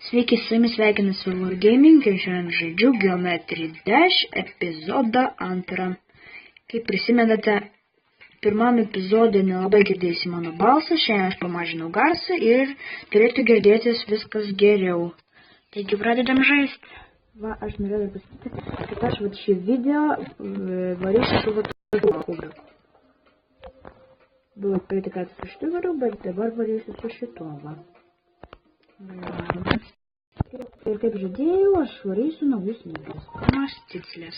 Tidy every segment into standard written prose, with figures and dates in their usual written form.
Sveiki, su jumis sveikinasi Wargaming ir šiandien žaidžiu Geometry Dash epizodą 2. Kaip prisimenate, pirmam epizode nelabai girdėsi mano balsą, šiandien aš pamažinau garsą ir turėtų girdėtis viskas geriau. Taigi pradedam žaisti. Va, aš norėjau pasakyti, kad aš šį video varysiu su tokiu kubriku. Buvo praeitą kartą su šitu varu, bet dabar varysiu su šituo va. Ir kaip žadėjau, aš varysiu naujus lygius. Pirmas tikslis.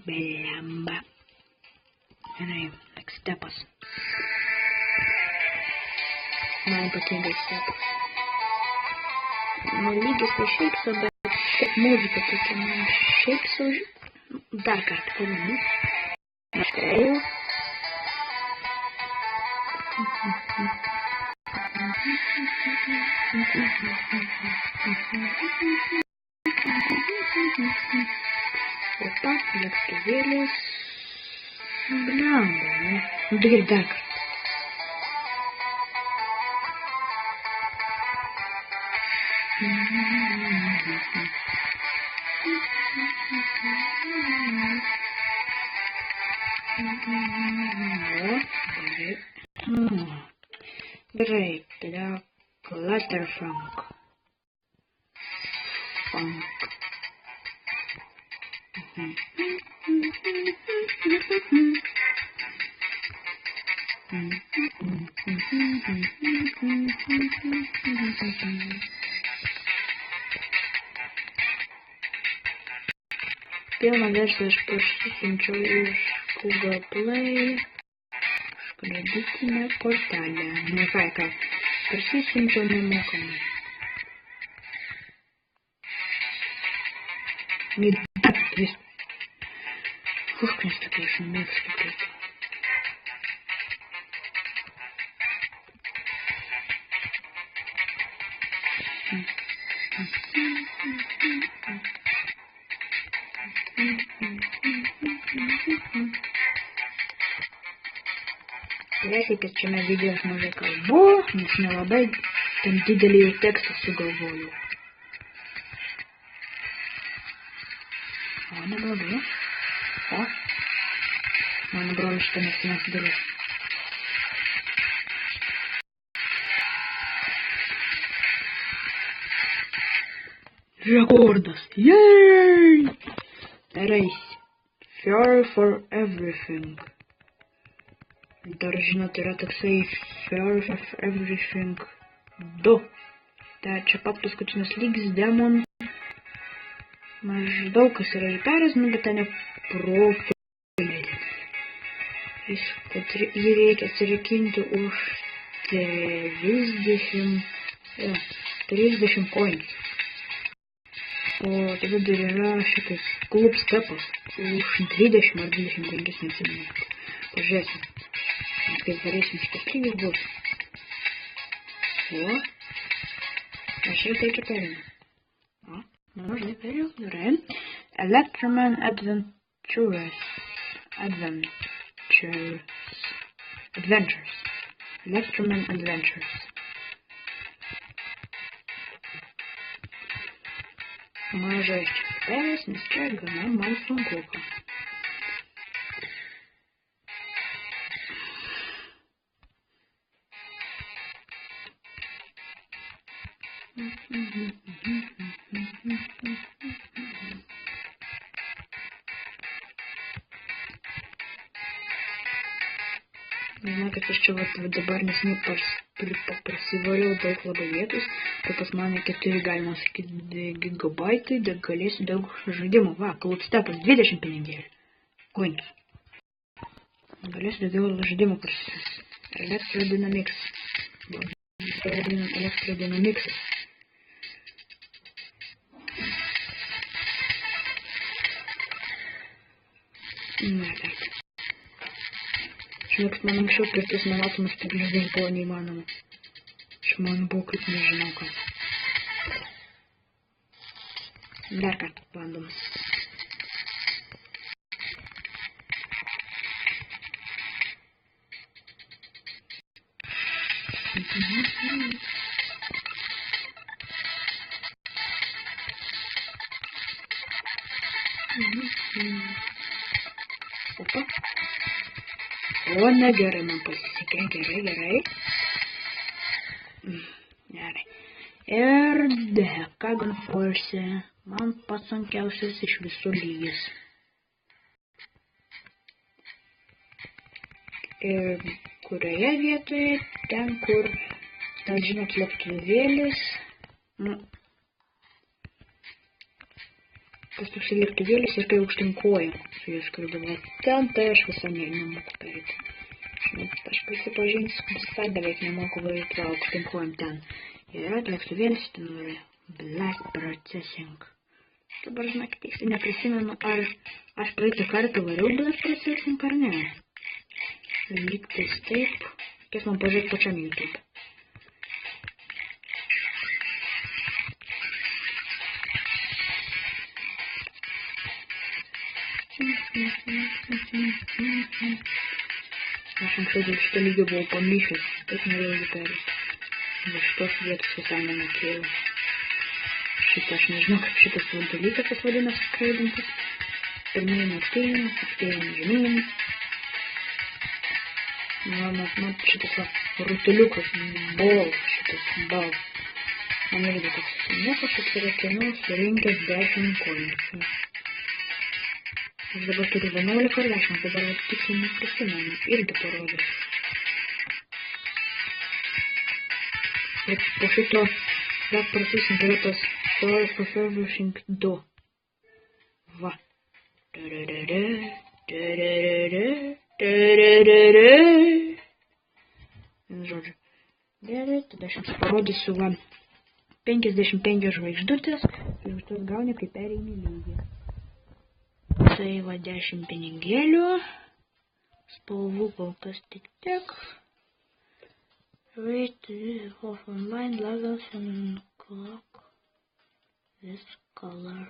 Blemba. Gerai, stepas. Man patinka stepas. Nu, lygis tai šiaip sau, bet šiaip muzika tokia man šiaip sau. Dar kartą pavadinu. Aš turėjau. Opa, lėktuvėlis. Blemba, ne? Nu, tai dar kartą. Gerai, tada Clutterfunk. Pilną versiją aš parsisiunčiau iš Google Play kreditinę kortelę. Ne ką, parsisiunčiau nemokamai. Vis. Nes tokia aš nemėgstu kaip. Reikia, kad šiame video aš mažai kalbu, nes nelabai ten didelį tekstą sugalvojau. O, neblogai. O, mano brolis šitą nesidarys. Rekordas! Yay! Race. Fury for everything. Dar žinot, yra toksai Fury for everything 2. Tai čia pat paskutinis lygis Demon. Maždaug kas yra įperės, nu, bet ten ne profilį. Jį reikia atsirakinti už 30 coins. O tada dar yra šitas Club Stepas už 20 ar 25 nesimenu. Pažiūrėsim, kaip darysim šitas lygis bus. O, aš jau tai čia perėjau. O, nemažai perėjau, gerai. Electroman Adventures. Electroman Adventures. Mažai čia perės, nes čia gana man sunkuka. Žinau, kad aš čia dabar nesiniai prasivaliau daug labai vietos, tai pas mane 4 galima sakyti gigabaitai, bet galėsiu daug žaidimų. Va, Cloud Stepas 20 pinigėlį. Coins. Galėsiu daugiau žaidimų prasisiųsti. Elektrodynamics. Elektrodynamics. Ne, taip. Žinok, man anksčiau kartais nematomas taip žaidimų buvo neįmanoma. Aš man buvo kaip nežinau ką. Dar kartą bandom. Opa. O, negerai man pasisekė. Gerai. Gerai. Ir Dekagon Force. Man pats sunkiausias iš visų lygis. Ir kurioje vietoje? Ten, kur, ten žinot, lėktuvėlis. Tas toks lėktuvėlis ir kai aukštinkoja su jais skrido. Ten tai aš visą nemoku perėti. Aš prisipažinsiu, visai beveik nemoku varyti aukštinkojam ten. Yra lėktuvėlis, ten yra Blast Processing. Dabar, žinok, tiksliai neprisimenu, ar aš praeitą kartą variau Blast Processing ar ne. Lygtais taip. Kies man pažiūrėti pačiam YouTube. Aš anksčiau dėl šito lygio buvau pamišęs, taip norėjau jį perėti. Dėl šitos vietos visai nemokėjau. Šitą aš nežinau, kaip šitas dalykas vadinasi skraidintis. Pirmyn aukštyn, aukštyn žemyn. Man šitas rutuliukas, šitas bal. Man irgi toks nieko šitas yra kienu surinkęs 10 koinų. Aš dabar turiu 11 lėšų, dabar tiksliai neprisimenu, irgi parodys. Ir po šito Blast Processing yra tas Source Refurbishing 2. Va. Žodžiu. Gerai, tada aš jums parodysiu va 55 žvaigždutės ir tu gauni, kai pereini lygį. Tai va 10 pinigėlių, spalvų kol kas tik tiek. Wait, off online levels and clock this color.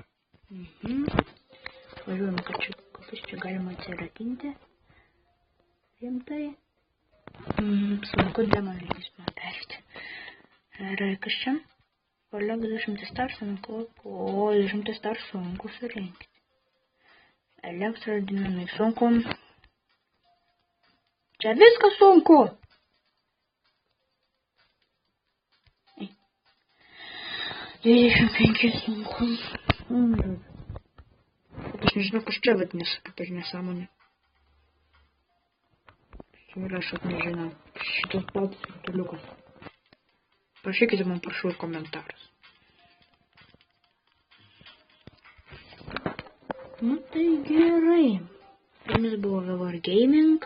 Važiuojame, kokius čia galima atsirakinti. Rimtai. Sunku demo lygis man perėti. Ir kas čia? Oliog 20 stars and clock. O, 20 stars sunku surinkti. Elektrodinamik sunku. Čia viskas sunku. 25 sunku. Aš nežinau, kas čia vadinasi, kaip ir nesąmonė. Ir aš nežinau. Šitas pats rutuliukas. Prašykite man prašau komentarus. Tai gerai. Jumis buvo Vevor Gaming.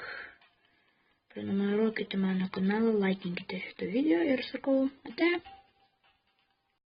Prenumeruokite mano kanalą, laikinkite šitą video ir sakau ate.